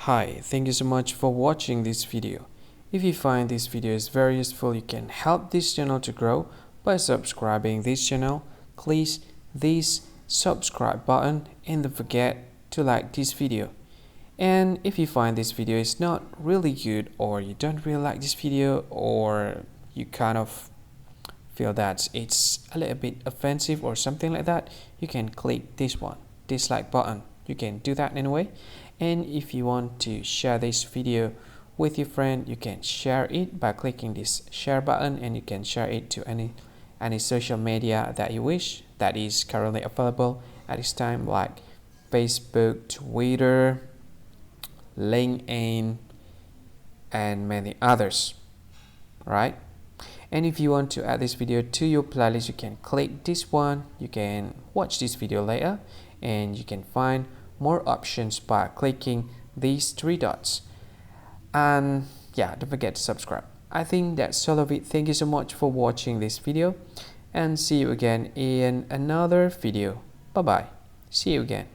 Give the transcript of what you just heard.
Hi, thank you so much for watching this video. If you find this video is very useful, you can help this channel to grow by subscribing this channel. Please this subscribe button and don't forget to like this video. And if you find this video is not really good, or you don't really like this video, or you kind of feel that it's a little bit offensive or something like that, you can click this one, dislike button. You can do that anyway. And if you want to share this video with your friend, you can share it by clicking this share button, and you can share it to any social media that you wish that is currently available at this time, like Facebook, Twitter, LinkedIn, and many others, right? And if you want to add this video to your playlist, you can click this one. You can watch this video later, and you can find more options by clicking these three dots. And yeah, don't forget to subscribe. I think that's all of it. Thank you so much for watching this video, and see you again in another video. Bye bye. See you again.